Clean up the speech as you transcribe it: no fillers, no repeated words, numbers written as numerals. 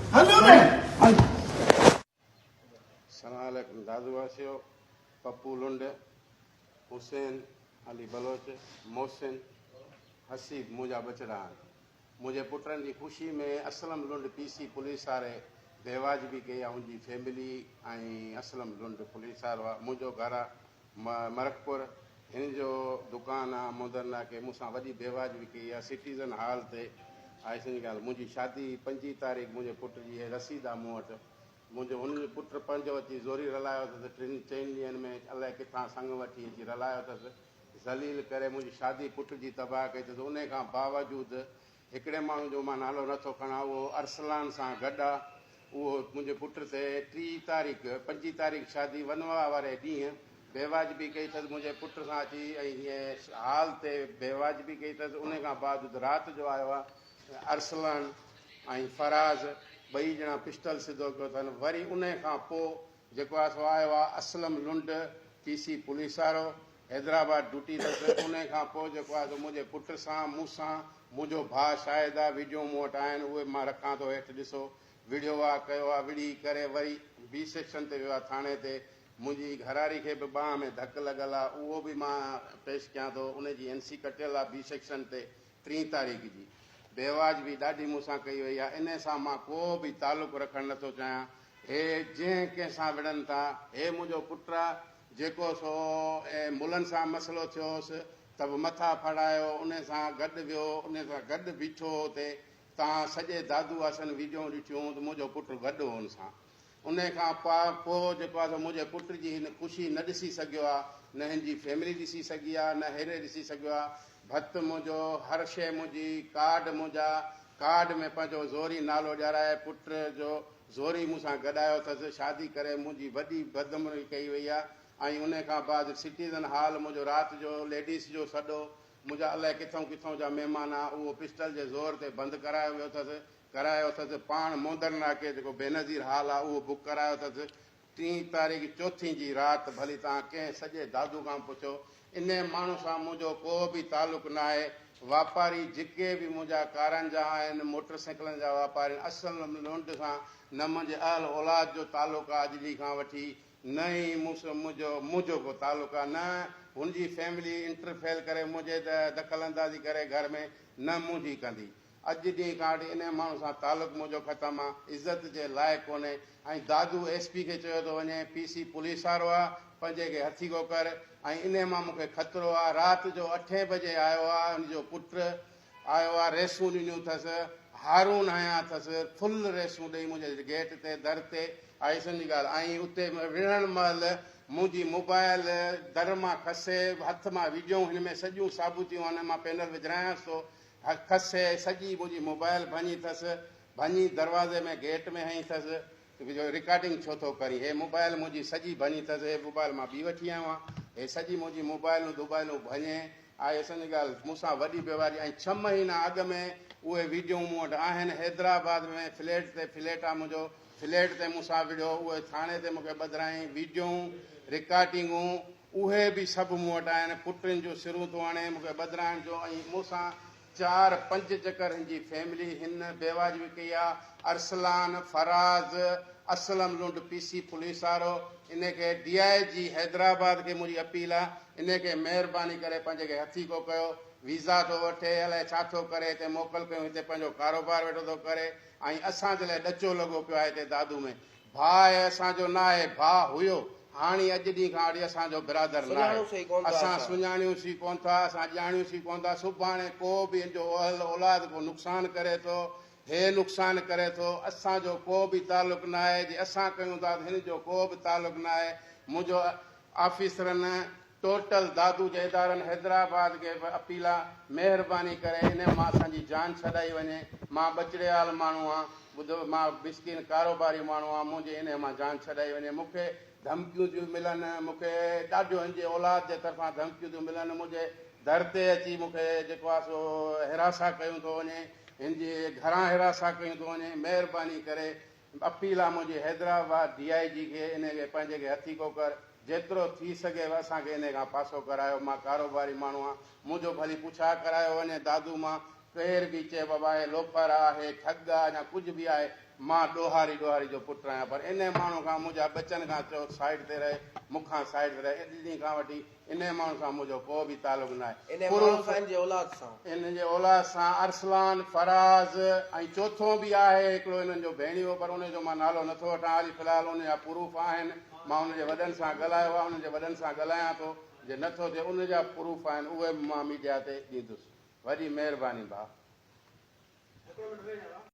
सलाम दादुवासियो पप्पू लुंड हुसैन अली बलोच मोहसिन हसीब मुंहिंजा बचड़ा मुझे पुटनि की खुशी में असलम लुंड पीसी पुलिस वारे बेवाजबी कई आहे उनकी फैमिली असलम लुंड पुलिस वारो आहे मुंहिंजो घर आहे मरकपुर हिन जो दुकान आहे मुदरना के मूंसां वॾी बेवाजबी कई आहे सिटीज़न हॉल ते आहे सॼी ॻाल्हि मुंहिंजी शादी 25 तारीख़ मुंहिंजे पुट जी रसीद आहे मूं वटि मुंहिंजो हुन पुट पंहिंजो अची ज़ोरी रलायो अथसि 3-4 ॾींहंनि में अलाए किथां संग वठी अची रलायो अथसि ज़लील करे मुंहिंजी शादी पुट जी तबाह कई अथसि उन खां बावजूदि हिकिड़े माण्हू जो मां नालो नथो खणां उहो अरसलान सां गॾु आहे उहो मुंहिंजे पुट ते 25 तारीख़ शादी वनवा वारे ॾींहुं बेवाजबी कई अथसि मुंहिंजे पुट सां अची ऐं हीअं हाल ते बेवाजबी कई अथसि उन खां बावजूदि राति जो आयो आहे अरसलान ऐं फराज़ ॿई ॼणा पिस्टल सिधो कयो अथनि वरी उन खां पोइ जेको आहे सो आयो आहे असलम लुंड पीसी पुलिस वारो हैदराबाद ड्यूटी अथसि उन खां पोइ जेको आहे सो मुंहिंजे पुट सां मूंसां मुंहिंजो भाउ शायदि आहे वीडियो मूं वटि आहिनि उहे मां रखां थो हेठि ॾिसो विड़ियो आहे कयो आहे विड़ी करे वरी बी सेक्शन ते वियो आहे थाणे ते मुंहिंजी घरारी खे बि बांह में धकु लॻल आहे उहो बि मां पेश कयां थो उनजी NC कटियल आहे बी सेक्शन ते 3 तारीख़ जी बेवाजबी ॾाढी मूंसां कई वई आहे इन सां मां को बि तालुक़ु रखणु नथो चाहियां हे जंहिं कंहिंसां विढ़नि था हे मुंहिंजो पुटु आहे जेको सो ऐं मुलनि सां मसइलो थियोसि त बि मथा फड़ायो उन सां गॾु वियो उन सां गॾु बीठो हुते तव्हां सॼे दादू आसन वीडियो ॾिठियूं त मुंहिंजो पुटु गॾु हुन सां उन खां पोइ जेको आहे मुंहिंजे पुट जी हिन ख़ुशी न ॾिसी सघियो आहे न हिन जी फैमिली ॾिसी सघी आहे न हेॾे ॾिसी सघियो आहे भत मुंहिंजो हर शइ मुंहिंजी कार्ड मुंहिंजा कार्ड में पंहिंजो ज़ोरी नालो ॾियाराए पुट जो ज़ोरी मूंसां गॾायो अथसि शादी करे मुंहिंजी वॾी बदमरी कई वई आहे ऐं उन खां बाद सिटीज़न हॉल मुंहिंजो राति जो लेडीस जो सॾो मुंहिंजा अलाए किथां किथां जा महिमान आहे उहो पिस्टल जे ज़ोर ते बंदि करायो वियो अथसि पाण मोदरना के जेको बेनज़ीर हॉल आहे उहो बुक करायो अथसि 3 तारीख़ 4 जी राति भली तव्हां कंहिं सॼे दादू खां पुछो इन माण्हू सां मुंहिंजो को बि तालुक़ु न आहे वापारी जेके बि मुंहिंजा कारनि जा आहिनि मोटरसाइकिलनि जा वापारी असलम लुंड सां न मुंहिंजे अहल औलाद जो तालुक़ु आहे अॼु ॾींहं खां वठी न ई मुंहिंजो को तालुक़ु आहे न हुनजी फैमिली इंटरफेयर करे मुंहिंजे दख़ल अंदाज़ी करे घर में न मुंहिंजी कंदी अॼु ॾींहं खां वठी इन माण्हू सां तालुक़ु मुंहिंजो ख़तमु आहे इज़त जे लाइक़ु कोन्हे ऐं दादू SP खे चयो थो वञे PC पुलिस वारो आहे पंहिंजे खे हथी को कर ऐं इन मां मूंखे ख़तरो आहे राति जो 8 बजे आयो आहे हुनजो पुटु आयो आहे रेसूं ॾिनियूं अथसि हारून हयां अथसि फुल रेसूं ॾेई मुंहिंजे गेट ते दर ते आई सॼी ॻाल्हि ऐं उते विढ़ण महिल मुंहिंजी मोबाइल दर मां खसे हथ मां विझूं हिन में सॼियूं साबुतियूं आहिनि मां पैनल विझरायांसि थो खसे सॼी मुंहिंजी मोबाइल भञी अथसि भञी दरवाज़े में गेट में हई अथसि रिकॉर्डिंग छो थो करी हे मोबाइल मुंहिंजी सॼी भञी अथसि हे मोबाइल मां ॿी वठी आयो आहियां हे सॼी मुंहिंजी मोबाइलूं दुबाइलूं भञे आहे असांजी ॻाल्हि मूंसां वॾी बेवारी ऐं 6 महीना अॻु में उहे वीडियो मूं वटि आहिनि हैदराबाद में फ्लैट आहे मुंहिंजो फ्लैट ते मूंसां विढ़ियो उहे थाणे ते मूंखे ॿधाई वीडियों रिकॉर्डिंगूं उहे बि सभु मूं वटि आहिनि पुटनि जो सिरूं थो हाणे मूंखे ॿधाइण जो ऐं मूंसां 4-5 चकर हिन जी फैमिली हिन बेवाजबी कई आहे अरसलान फराज़ असलम लुंड PC पुलिस वारो इन खे DIG हैदराबाद खे मुंहिंजी अपील आहे इन खे महिरबानी करे पंहिंजे खे हथी को कयो वीज़ा थो वठे अलाए छा थो करे हिते मोकल कयूं हिते पंहिंजो कारोबार वेठो थो करे ऐं असांजे लाइ ॾचो लॻो पियो आहे हिते दादू में भाउ आहे असांजो न आहे भाउ हुयो हाणे अॼु ॾींहं खां वठी असांजो बिरादर न आहे असां सुञाणियूंसीं कोन था असां ॼाणियूंसीं कोन था सुभाणे को बि हिन जो अहल औलाद को नुक़सानु करे थो हे नुक़सानु करे थो असांजो को बि तालुक़ु न आहे जे असां कयूं था हिन जो को बि तालुक़ु न आहे मुंहिंजो ऑफिसरनि टोटल दादू जे इदारनि हैदराबाद खे अपील आहे महिरबानी करे इन मां असांजी जान छॾाई वञे मां बचड़ियाल माण्हू आहियां ॿुधो मां मिसकिन कारोबारी माण्हू आहियां मुंहिंजे इन मां जान छॾाई वञे मूंखे धमकियूं थियूं मिलनि मूंखे ॾाढो हिन जे औलाद जे तरफ़ां धमकियूं थियूं मिलनि मुंहिंजे दर ते अची मूंखे जेको आहे सो हिरासा कयूं थो वञे हिन जे घरां हिरासा कयूं थो वञे महिरबानी करे अपील आहे मुंहिंजी हैदराबाद DIG खे इन खे पंहिंजे खे हथी को कर जेतिरो थी सघे असांखे इन खां पासो करायो मां कारोबारी माण्हू आहियां मुंहिंजो भली पुछा करायो वञे दादू मां केर भी चए बाबा आहे लोफर आहे ठग आहे या कुझु बि आहे मां ॾोहारी जो पुटु आहियां पर इन माण्हू खां मुंहिंजा बचनि खां चयो साइड ते रहे मूंखां साइड ते रहे अॼु ॾींहं खां वठी इन माण्हू सां मुंहिंजो को बि तालुक न आहे इन जे औलाद सां अरसलान फराज़ ऐं चोथों बि आहे हिकिड़ो इन्हनि जो भेणियो पर उनजो मां नालो नथो वठां हाली फ़िलहालु उनजा प्रूफ आहिनि मां उनजे वॾनि सां ॻाल्हायो आहे उनजे वॾनि सां ॻाल्हायां थो जे नथो थिए उनजा प्रूफ आहिनि उहे बि मां मीडिया ते ॾींदुसि वॾी महिरबानी भाउ